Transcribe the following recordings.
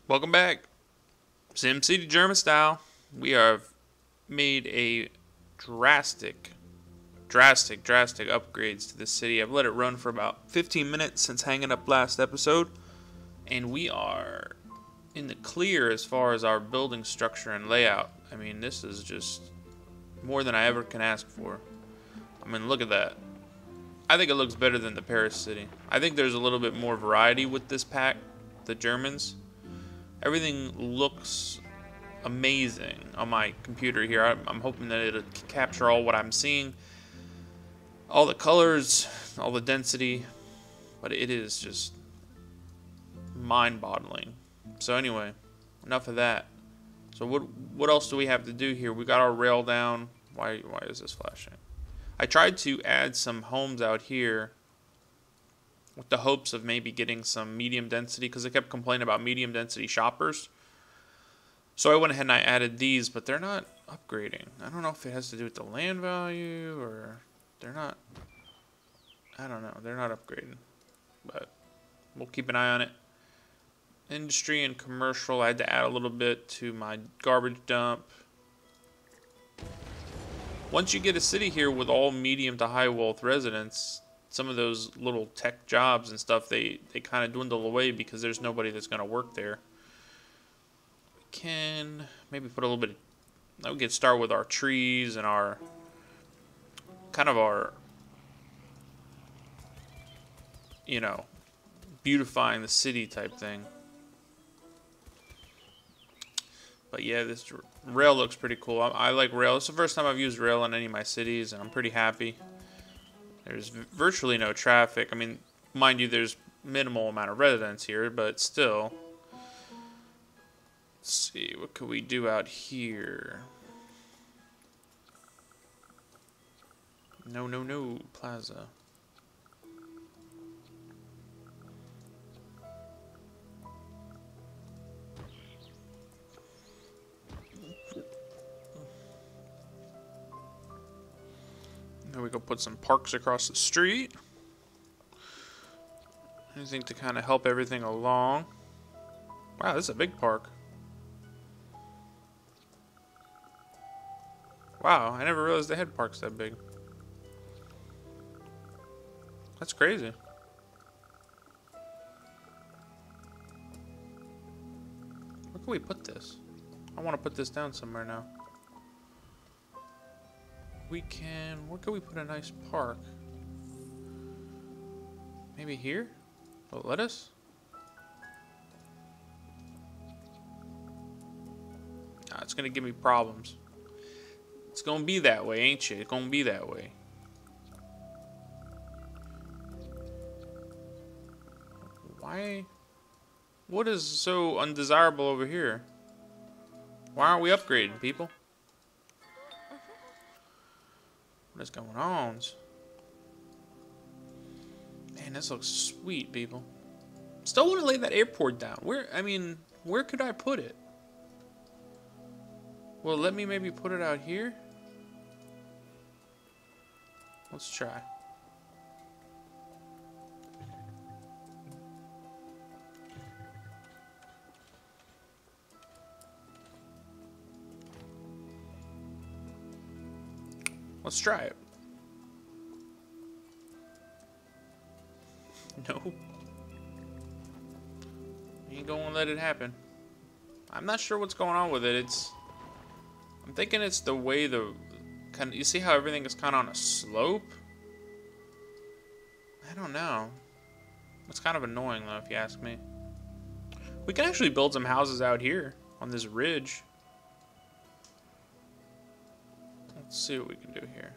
Welcome back. SimCity German style. We have made a drastic, drastic upgrades to this city. I've let it run for about 15 minutes since hanging up last episode. And we are in the clear as far as our building structure and layout. I mean, this is just more than I ever can ask for. I mean, look at that. I think it looks better than the Paris city. I think there's a little bit more variety with this pack, the Germans. Everything looks amazing on my computer here. I'm hoping that it'll capture all what I'm seeing. All the colors, all the density. But it is just mind-boggling. So anyway, enough of that. So what else do we have to do here? We got our rail down. Why is this flashing? I tried to add some homes out here with the hopes of maybe getting some medium density, because I kept complaining about medium density shoppers. So I went ahead and I added these, but they're not upgrading. I don't know if it has to do with the land value or they're not. I don't know. They're not upgrading, but we'll keep an eye on it. Industry and commercial, I had to add a little bit to my garbage dump. Once you get a city here with all medium to high wealth residents, some of those little tech jobs and stuff, they kind of dwindle away because there's nobody that's going to work there. We can maybe put a little bit of, we could start with our trees and our kind of our, you know, beautifying the city type thing. But yeah, this rail looks pretty cool. I like rail. It's the first time I've used rail in any of my cities, and I'm pretty happy. There's virtually no traffic. I mean, mind you, there's minimal amount of residents here, but still. Let's see, what could we do out here? No, plaza. There we go, put some parks across the street. Anything to kind of help everything along. Wow, this is a big park. Wow, I never realized they had parks that big. That's crazy. Where can we put this? I want to put this down somewhere now. We can, where can we put a nice park? Maybe here? Will it let us? Nah, it's gonna give me problems. It's gonna be that way, ain't you? It's gonna be that way. Why? What is so undesirable over here? Why aren't we upgrading, people? What is going on? Man, this looks sweet, people. Still want to lay that airport down. Where could I put it? Well, let me maybe put it out here. Let's try. Let's try it. No. Ain't gonna let it happen. I'm not sure what's going on with it. I'm thinking it's the way you see how everything is kind of on a slope? I don't know. It's kind of annoying though, if you ask me. We can actually build some houses out here on this ridge. Let's see what we can do here.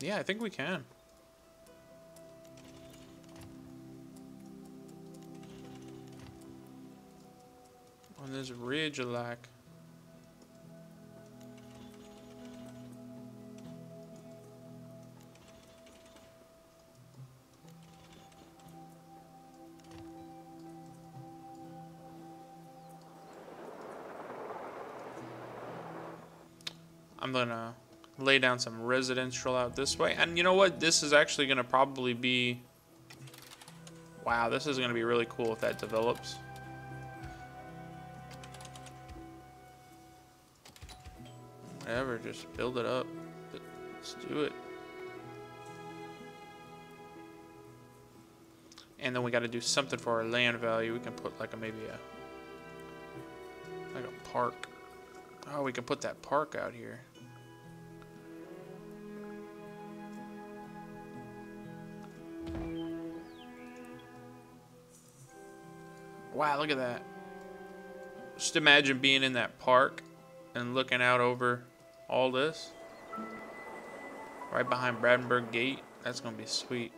Yeah, I think we can. On this ridge, like. I'm gonna lay down some residential out this way. And you know what? This is actually gonna probably be... Wow, this is going to be really cool if that develops. Whatever, just build it up. Let's do it. And then we got to do something for our land value. We can put like maybe a park. Oh, we can put that park out here. Wow, look at that. Just imagine being in that park and looking out over all this. Right behind Brandenburg Gate. That's going to be sweet.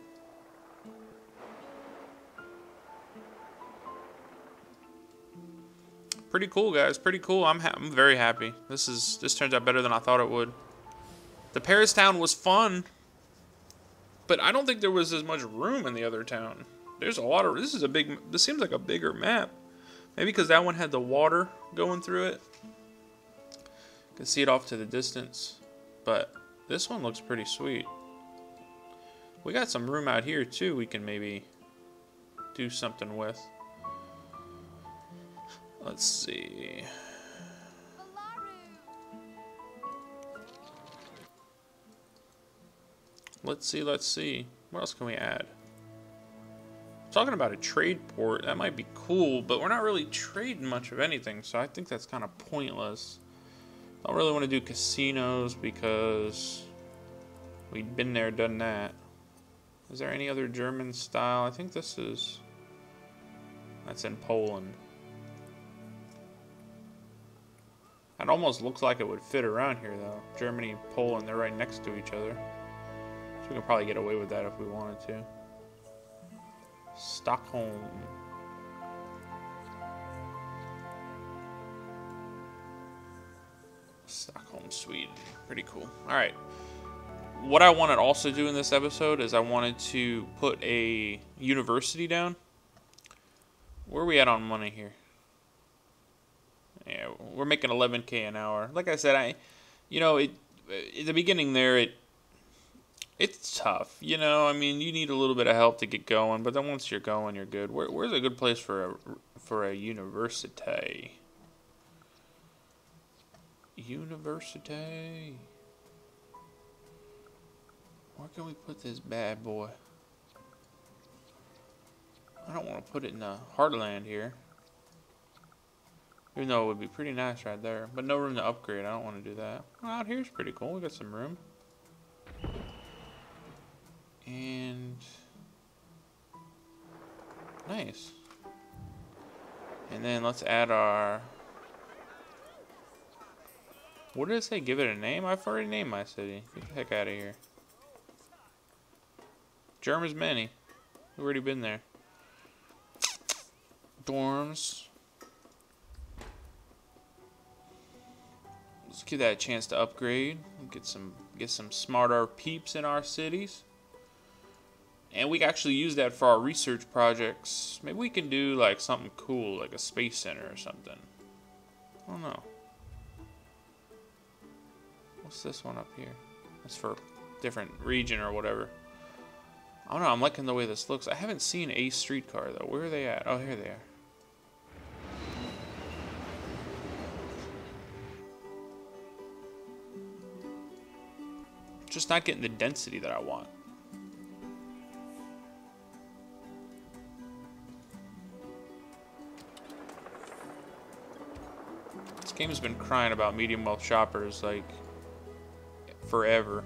Pretty cool, guys. Pretty cool. I'm very happy. This turns out better than I thought it would. The Paris town was fun, but I don't think there was as much room in the other town. There's a lot of. This seems like a bigger map. Maybe because that one had the water going through it. You can see it off to the distance, but this one looks pretty sweet. We got some room out here too. We can maybe do something with. Let's see. Let's see. What else can we add? Talking about a trade port, that might be cool, but we're not really trading much of anything, so I think that's kind of pointless. Don't really want to do casinos because we've been there, done that. Is there any other German style? I think that's in Poland. It almost looks like it would fit around here, though. Germany, Poland, they're right next to each other. So we could probably get away with that if we wanted to. Stockholm. Stockholm, Sweden. Pretty cool. Alright. What I wanted to also do in this episode is I wanted to put a university down. Where are we at on money here? Yeah, we're making 11K an hour. Like I said, at the beginning there, it's tough. You know, I mean, you need a little bit of help to get going, but then once you're going, you're good. Where's a good place for a university? University. Where can we put this bad boy? I don't want to put it in the heartland here. Even though it would be pretty nice right there. But no room to upgrade. I don't want to do that. Well, out here's pretty cool. We got some room. And... nice. And then let's add our... what did it say? Give it a name? I've already named my city. Get the heck out of here. Germans many. We've already been there. Dorms. Let's give that a chance to upgrade. Get some smarter peeps in our cities. And we can actually use that for our research projects. Maybe we can do like something cool, like a space center or something. I don't know. What's this one up here? That's for a different region or whatever. I don't know, I'm liking the way this looks. I haven't seen a streetcar though. Where are they at? Oh, here they are. Just not getting the density that I want. This game has been crying about medium wealth shoppers like forever.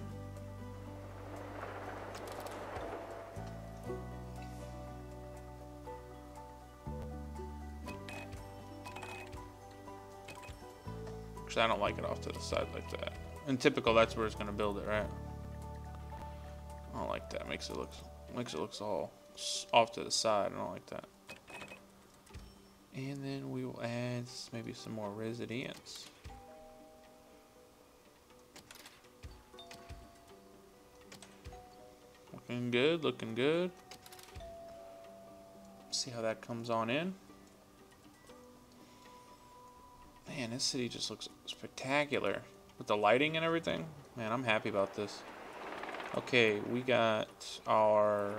Actually, I don't like it off to the side like that. In typical, that's where it's gonna build it, right? I don't like that. Makes it look all off to the side. I don't like that. And then we will add maybe some more residents. Looking good, looking good. See how that comes on in. Man, this city just looks spectacular. With the lighting and everything. Man, I'm happy about this. Okay, we got our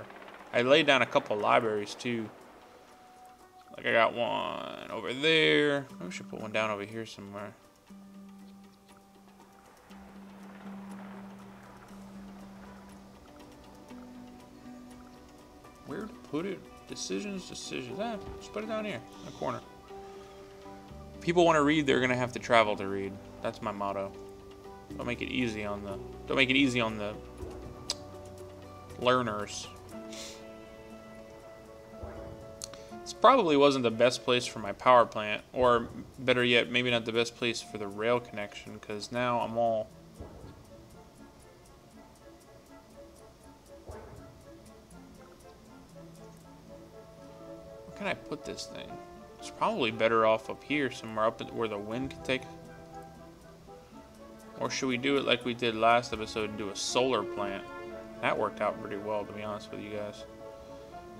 I laid down a couple libraries too. Like I got one over there. Maybe we should put one down over here somewhere. Where to put it? Decisions. Just put it down here in the corner. If people want to read, they're gonna have to travel to read. That's my motto. Don't make it easy on the learners. This probably wasn't the best place for my power plant, or better yet, maybe not the best place for the rail connection, because now I'm all... Where can I put this thing? It's probably better off up here, somewhere up where the wind can take... Or should we do it like we did last episode and do a solar plant? That worked out pretty well, to be honest with you guys.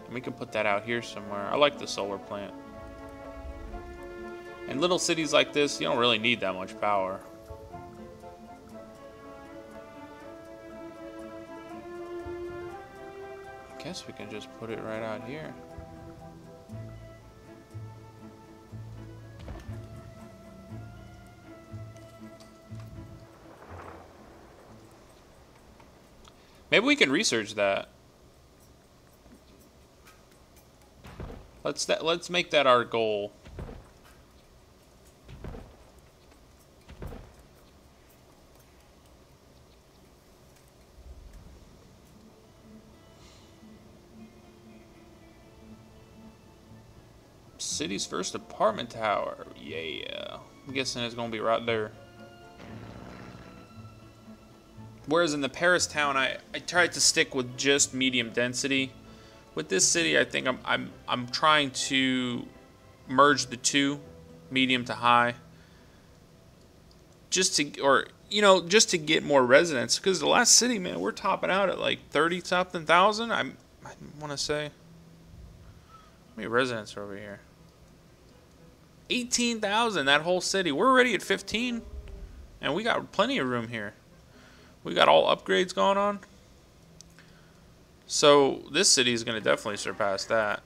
And we can put that out here somewhere. I like the solar plant. In little cities like this, you don't really need that much power. I guess we can just put it right out here. Maybe we can research that. Let's make that our goal. City's first apartment tower. Yeah. I'm guessing it's gonna be right there. Whereas in the Paris town, I tried to stick with just medium density. With this city, I think I'm trying to merge the two, medium to high, just to get more residents. Because the last city, man, we're topping out at like 30-something thousand. I want to say, how many residents are over here? 18,000. That whole city. We're already at 15, and we got plenty of room here. We got all upgrades going on. So this city is going to definitely surpass that.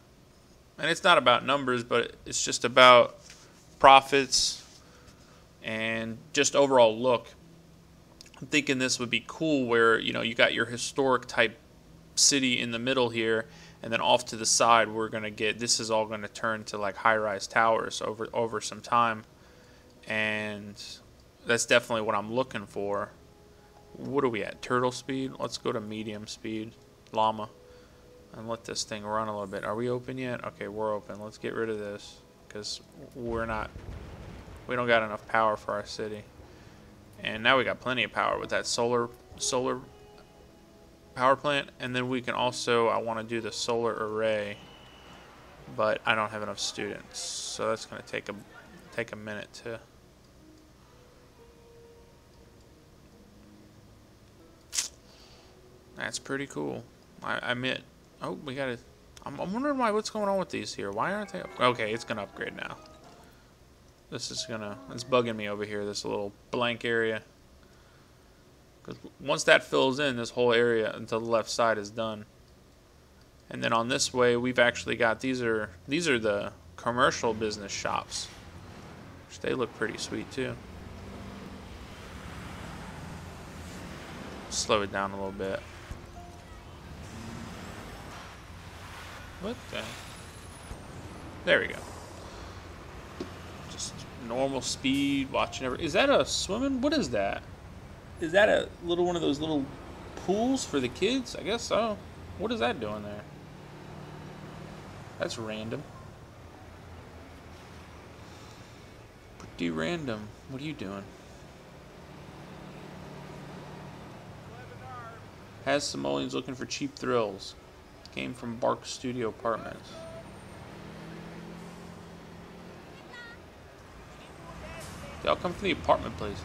And it's not about numbers, but it's just about profits and just overall look. I'm thinking this would be cool where, you got your historic type city in the middle here, and then off to the side we're going to get, this is all going to turn to like high-rise towers over some time. And that's definitely what I'm looking for. What are we at? Turtle speed? Let's go to medium speed. Llama. And let this thing run a little bit. Are we open yet? Okay, we're open. Let's get rid of this. Because we don't got enough power for our city. And now we got plenty of power with that solar power plant. And then we can also, I want to do the solar array. But I don't have enough students. So that's going to take a minute to... That's pretty cool. I admit. Oh, we got it. I'm wondering what's going on with these here. Why aren't they? Okay, it's gonna upgrade now. It's bugging me over here. This little blank area. Because once that fills in, this whole area until the left side is done. And then on this way, we've actually got these are the commercial business shops, which they look pretty sweet too. Slow it down a little bit. What the? There we go. Just normal speed, watching every... Is that a swimming? What is that? Is that a little one of those little pools for the kids? I guess so. What is that doing there? That's random. Pretty random. What are you doing? Has Samoans looking for cheap thrills. Came from Bark Studio Apartments. They all come from the apartment places.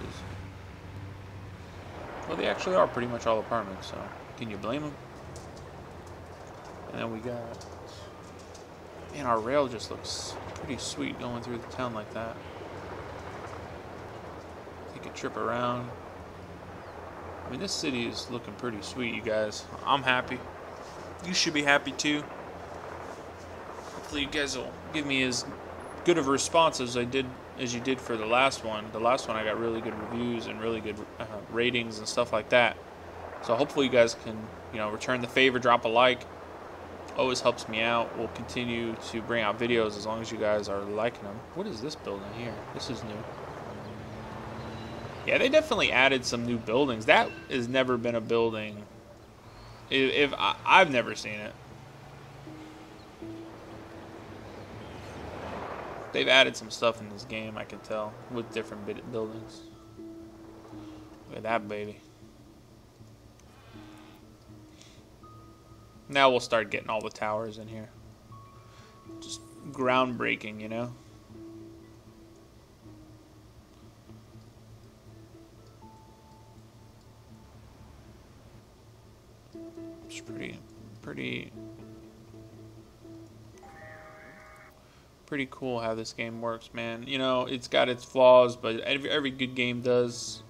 Well, they actually are pretty much all apartments, so can you blame them? And then we got... Man, our rail just looks pretty sweet going through the town like that. Take a trip around. I mean, this city is looking pretty sweet, you guys. I'm happy. You should be happy too. Hopefully you guys will give me as good of a response as you did for the last one. The last one I got really good reviews and really good ratings and stuff like that. So hopefully you guys can, return the favor, drop a like. Always helps me out. We'll continue to bring out videos as long as you guys are liking them. What is this building here? This is new. Yeah, they definitely added some new buildings. That has never been a building. I've never seen it. They've added some stuff in this game, I can tell, with different buildings. Look at that, baby. Now we'll start getting all the towers in here. Just groundbreaking, you know? It's pretty cool how this game works, man. You know, it's got its flaws, but every good game does.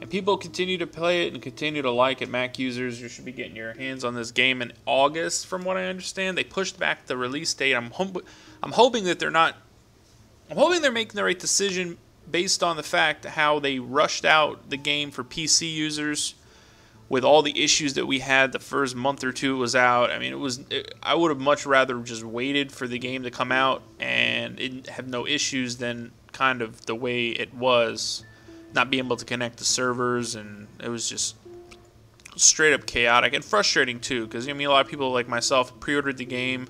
And people continue to play it and continue to like it. Mac users, you should be getting your hands on this game in August, from what I understand. They pushed back the release date. I'm hoping that they're not. I'm hoping they're making the right decision based on the fact how they rushed out the game for PC users with all the issues that we had the first month or two it was out. I mean, I would have much rather just waited for the game to come out and it have no issues than kind of the way it was, not being able to connect to servers, and it was just straight up chaotic and frustrating too, because I mean, a lot of people like myself pre-ordered the game,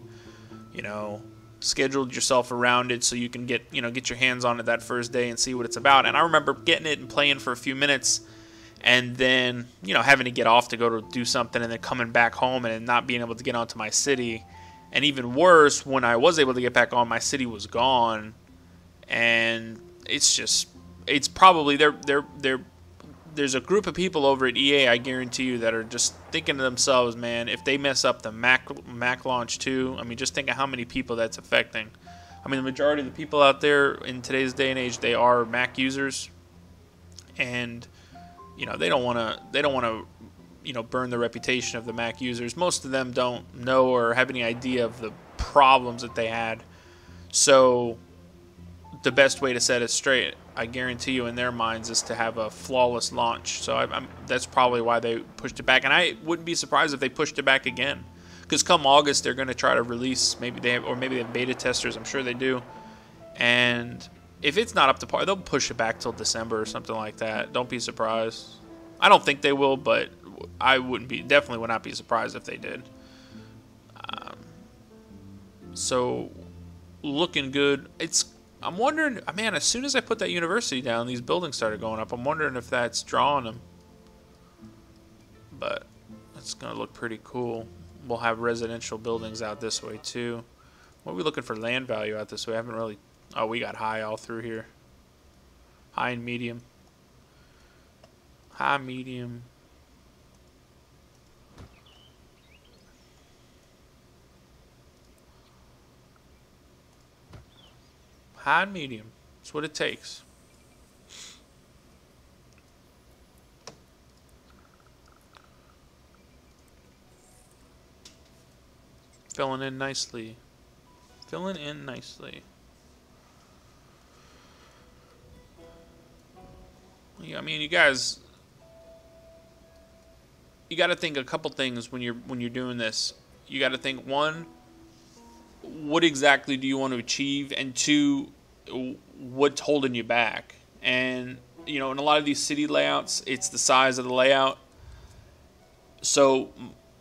scheduled yourself around it so you can get your hands on it that first day and see what it's about. And I remember getting it and playing for a few minutes, and then, having to get off to go to do something, and then coming back home and not being able to get onto my city. And even worse, when I was able to get back on, my city was gone. And it's probably, there's a group of people over at EA, I guarantee you, that are just thinking to themselves, man, if they mess up the Mac launch too, I mean, just think of how many people that's affecting. I mean, the majority of the people out there in today's day and age, they are Mac users. And they don't want to burn the reputation of the Mac users. Most of them don't know or have any idea of the problems that they had. So the best way to set it straight, I guarantee you, in their minds, is to have a flawless launch. So that's probably why they pushed it back. And I wouldn't be surprised if they pushed it back again, because come August they're going to try to release. Maybe they have beta testers. I'm sure they do. And if it's not up to par, they'll push it back till December or something like that. Don't be surprised. I don't think they will, but I definitely would not be surprised if they did. So, looking good. I'm wondering, man, as soon as I put that university down, these buildings started going up. I'm wondering if that's drawing them. But it's going to look pretty cool. We'll have residential buildings out this way, too. What are we looking for land value out this way? I haven't really... Oh, we got high all through here. High and medium. High, medium. High and medium. That's what it takes. Filling in nicely. Filling in nicely. Yeah, I mean, you guys, you got to think a couple things when you're doing this. You got to think, one, what exactly do you want to achieve, and two, what's holding you back. And in a lot of these city layouts, it's the size of the layout. So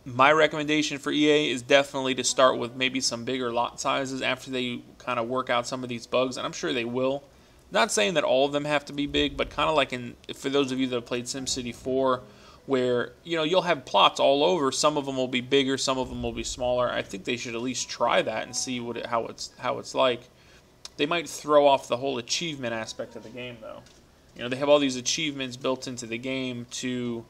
my recommendation for EA is definitely to start with maybe some bigger lot sizes after they kind of work out some of these bugs, and I'm sure they will. Not saying that all of them have to be big, but kind of like for those of you that have played SimCity 4, where you'll have plots all over. Some of them will be bigger, some of them will be smaller. I think they should at least try that and see how it's like. They might throw off the whole achievement aspect of the game, though. They have all these achievements built into the game to,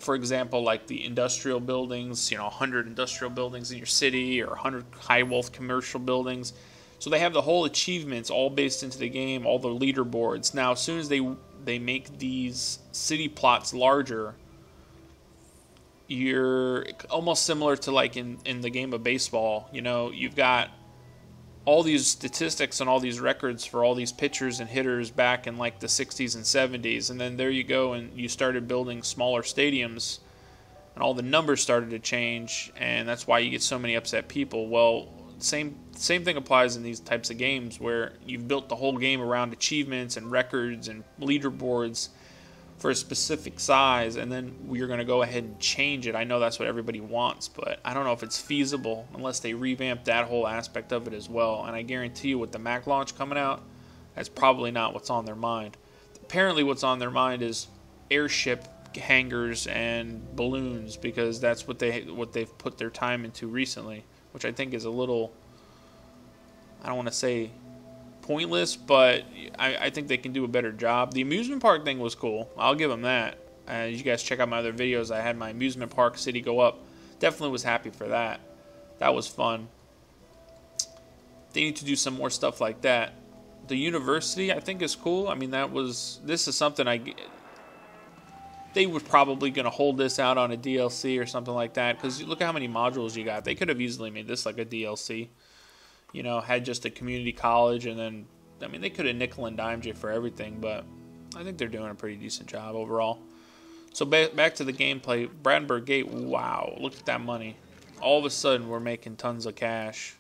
for example, like the industrial buildings. 100 industrial buildings in your city, or 100 high wealth commercial buildings. So they have the whole achievements all based into the game, all the leaderboards. Now, as soon as they make these city plots larger, you're almost similar to like in the game of baseball. You know, you've got all these statistics and all these records for all these pitchers and hitters back in like the 60s and 70s, and then there you go and you started building smaller stadiums and all the numbers started to change, and that's why you get so many upset people. Well, same thing applies in these types of games where you've built the whole game around achievements and records and leaderboards for a specific size, and then we're going to go ahead and change it. I know that's what everybody wants, but I don't know if it's feasible unless they revamp that whole aspect of it as well. And I guarantee you with the Mac launch coming out, that's probably not what's on their mind. Apparently what's on their mind is airship hangars and balloons, because that's what they've put their time into recently, which I think is a little, I don't want to say pointless, but I think they can do a better job. The amusement park thing was cool. I'll give them that. You guys check out my other videos. I had my amusement park city go up. Definitely was happy for that. That was fun. They need to do some more stuff like that. The university, I think, is cool. I mean, this is something they were probably going to hold this out on a DLC or something like that, because look at how many modules you got. They could have easily made this like a DLC. You know, had just a community college, and then, I mean, they could have nickel and dimed you for everything, but I think they're doing a pretty decent job overall. So back to the gameplay. Brandenburg Gate, wow, look at that money. All of a sudden, we're making tons of cash.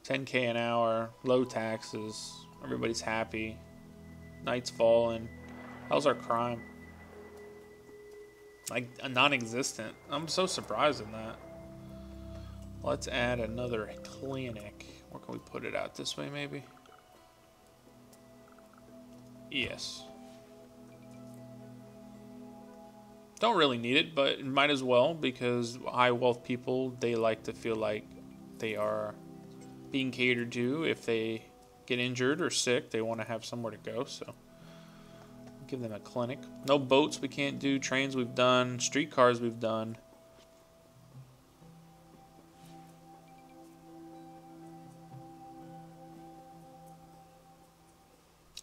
10K an hour, low taxes, everybody's happy. Night's falling. How's our crime? Like, non-existent. I'm so surprised in that. Let's add another clinic. Where can we put it out? This way, maybe? Yes. Don't really need it, but might as well, because high wealth people, they like to feel like they are being catered to. If they get injured or sick, they want to have somewhere to go, so give them a clinic. No boats we can't do. Trains we've done. Streetcars we've done.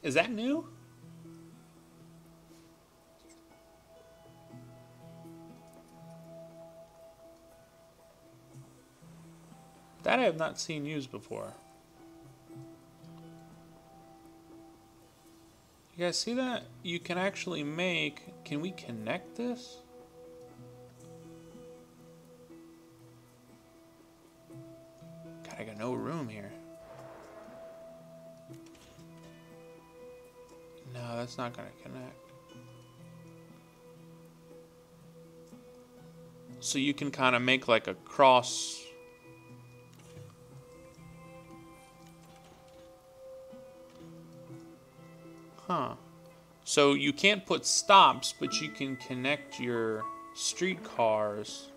Is that new? That I have not seen used before. You guys see that? You can actually make... Can we connect this? God, I got no room here. No, that's not going to connect. So you can kind of make like a cross... Huh. So you can't put stops, but you can connect your streetcars.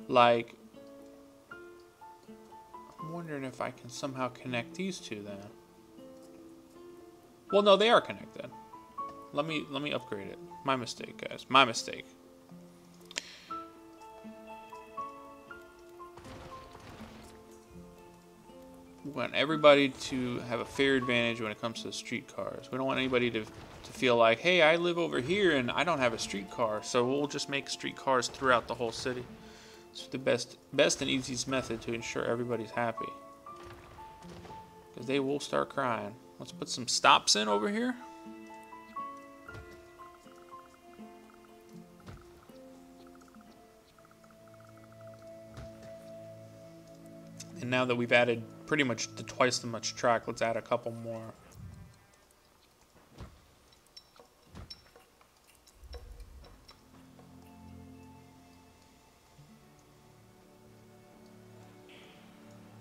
Like, I'm wondering if I can somehow connect these two then. Well, no, they are connected. Let me upgrade it. My mistake, guys. My mistake. We want everybody to have a fair advantage when it comes to the streetcars. We don't want anybody to feel like, hey, I live over here and I don't have a streetcar, so we'll just make streetcars throughout the whole city. It's the best and easiest method to ensure everybody's happy. Because they will start crying. Let's put some stops in over here. And now that we've added pretty much twice the much track, let's add a couple more.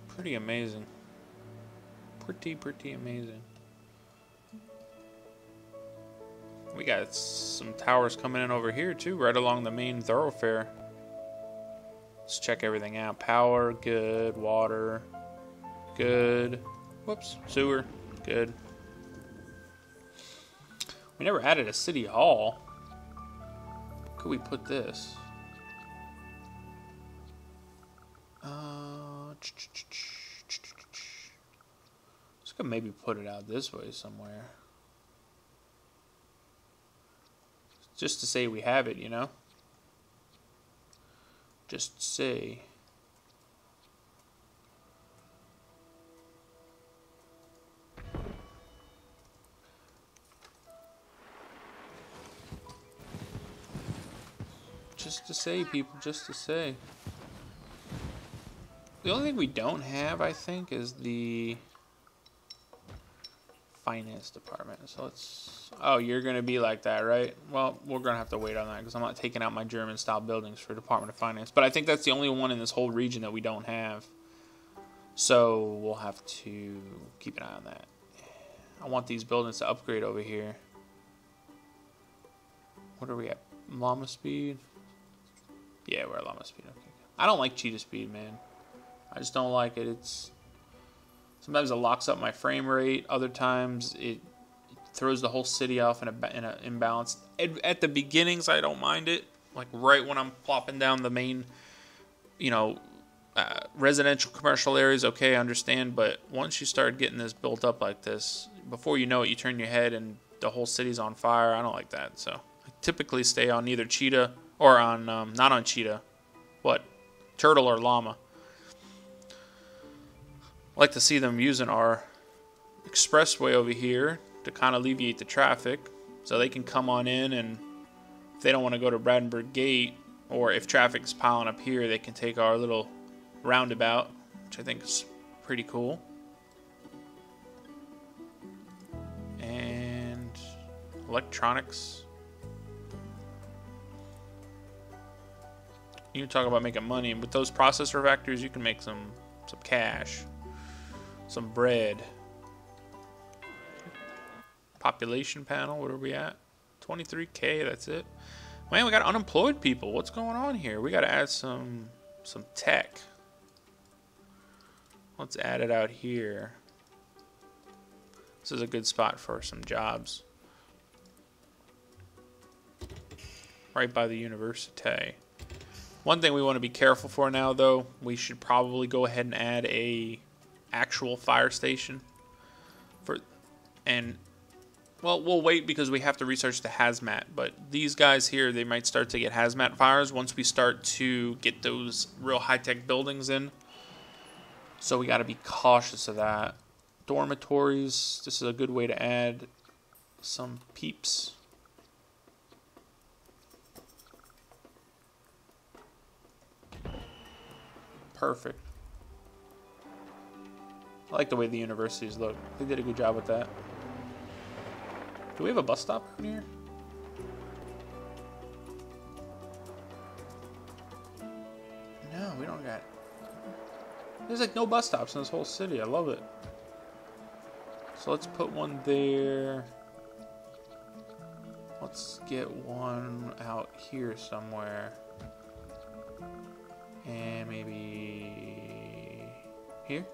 Pretty amazing. Pretty amazing. We got some towers coming in over here too, right along the main thoroughfare. Let's check everything out. Power, good. Water, good. Whoops, sewer, good. We never added a city hall. Could we put this? Let's go maybe put it out this way somewhere. Just to say we have it, you know? Just say. Just to say, people, just to say. The only thing we don't have, I think, is the finance department. So let's... Oh, you're going to be like that, right? Well, we're going to have to wait on that because I'm not taking out my German-style buildings for Department of Finance. But I think that's the only one in this whole region that we don't have. So we'll have to keep an eye on that. I want these buildings to upgrade over here. What are we at? Llama speed? Yeah, we're at llama speed. Okay. I don't like cheetah speed, man. I just don't like it. It's sometimes it locks up my frame rate. Other times it throws the whole city off in a imbalance. At the beginnings, I don't mind it. Like right when I'm plopping down the main, residential commercial areas, okay, I understand. But once you start getting this built up like this, before you know it, you turn your head and the whole city's on fire. I don't like that. So I typically stay on either cheetah or on, not on cheetah. What? Turtle or llama. I like to see them using our expressway over here to kind of alleviate the traffic so they can come on in, and if they don't want to go to Brandenburg Gate, or if traffic's piling up here, they can take our little roundabout, which I think is pretty cool. And electronics. You talk about making money, and with those processor factories, you can make some cash. Some bread. Population panel, what are we at? 23K, that's it. Man, we got unemployed people. What's going on here? We got to add some tech. Let's add it out here. This is a good spot for some jobs. Right by the university. One thing we want to be careful for now, though, we should probably go ahead and add a actual fire station well, we'll wait because we have to research the hazmat, but these guys here, they might start to get hazmat fires once we start to get those real high-tech buildings in, so we got to be cautious of that. Dormitories, this is a good way to add some peeps. Perfect. I like the way the universities look. They did a good job with that. Do we have a bus stop in here? No, we don't got... There's like no bus stops in this whole city. I love it. So let's put one there. Let's get one out here somewhere. And maybe here.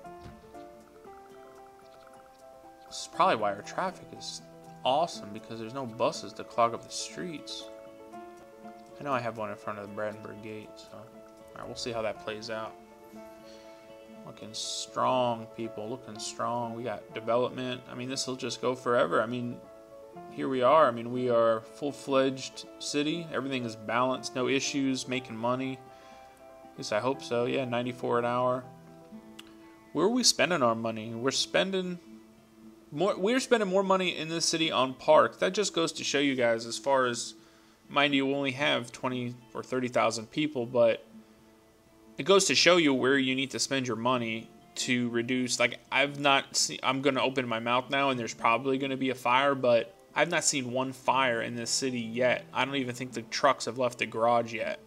This is probably why our traffic is awesome, because there's no buses to clog up the streets. I know I have one in front of the Brandenburg Gate, so alright, we'll see how that plays out. Looking strong, people, looking strong. We got development. I mean, this will just go forever. I mean, here we are. I mean, we are a full-fledged city. Everything is balanced, no issues, making money. At least I hope so. Yeah, 94 an hour. Where are we spending our money? We're spending more money in this city on parks. That just goes to show you guys, as far as, mind you, we only have 20 or 30,000 people, but it goes to show you where you need to spend your money to reduce. Like, I'm going to open my mouth now, and there's probably going to be a fire, but I've not seen one fire in this city yet. I don't even think the trucks have left the garage yet.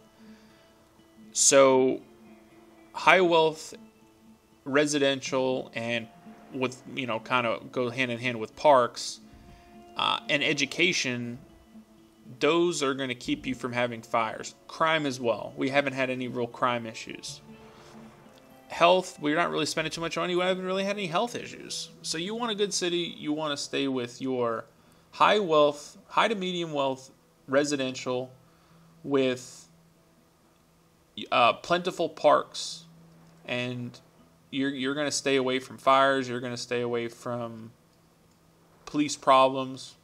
So, high wealth, residential, and with, kind of go hand in hand with parks and education, those are going to keep you from having fires. Crime as well. We haven't had any real crime issues. Health, we're not really spending too much money. We haven't really had any health issues. So you want a good city, you want to stay with your high to medium wealth residential with plentiful parks, and you're going to stay away from fires. You're going to stay away from police problems.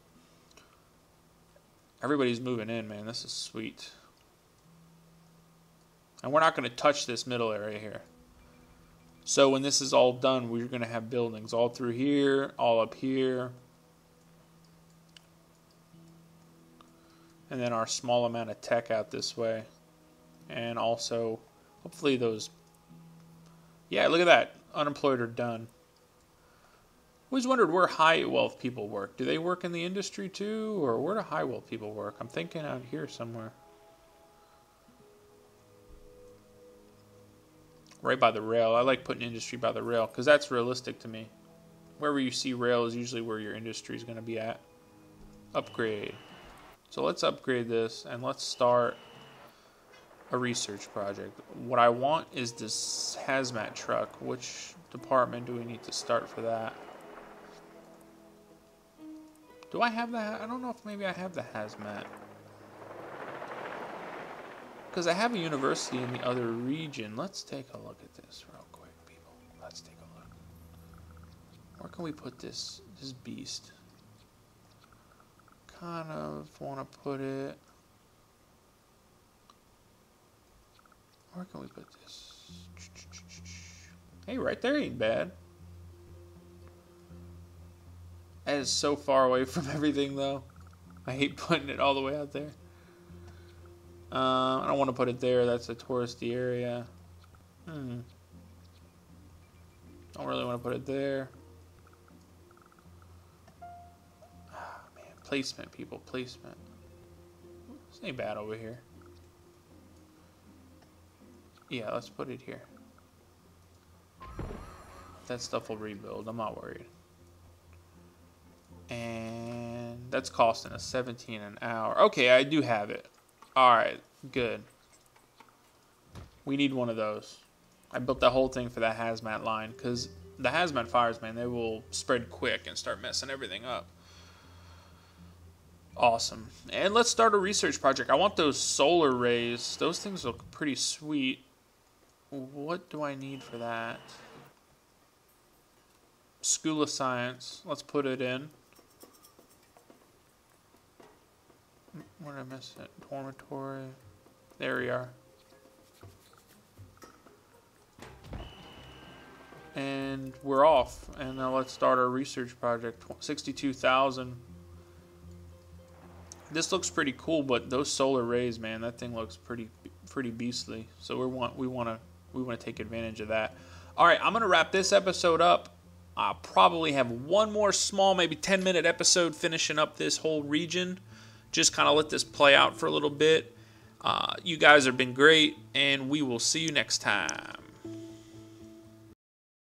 Everybody's moving in, man. This is sweet. And we're not going to touch this middle area here. So when this is all done, we're going to have buildings all through here, all up here. And then our small amount of tech out this way. And also, hopefully those... Yeah, look at that. Unemployed are done. Always wondered where high wealth people work. Do they work in the industry too? Or where do high wealth people work? I'm thinking out here somewhere. Right by the rail. I like putting industry by the rail because that's realistic to me. Wherever you see rail is usually where your industry is going to be at. Upgrade. So let's upgrade this and let's start a research project. What I want is this hazmat truck. Which department do we need to start for that? Do I have that? I don't know if maybe I have the hazmat. Because I have a university in the other region. Let's take a look at this real quick, people. Let's take a look. Where can we put this beast? Kind of want to put it... Where can we put this? Hey, right there ain't bad. That is so far away from everything, though. I hate putting it all the way out there. I don't want to put it there. That's a touristy area. Don't really want to put it there. Ah, man. Placement, people. Placement. This ain't bad over here. Yeah, let's put it here. That stuff will rebuild. I'm not worried. And that's costing us 17 an hour. Okay, I do have it. Alright, good. We need one of those. I built that whole thing for that hazmat line because the hazmat fires, man, they will spread quick and start messing everything up. Awesome. And let's start a research project. I want those solar rays. Those things look pretty sweet. What do I need for that? School of Science. Let's put it in. Where did I miss it? Dormitory. There we are. And we're off. And now let's start our research project. 62,000. This looks pretty cool, but those solar rays, man, that thing looks pretty beastly. So we want to take advantage of that. All right, I'm gonna wrap this episode up. I'll probably have one more small, maybe 10-minute episode finishing up this whole region. Just kind of let this play out for a little bit. You guys have been great, and we will see you next time.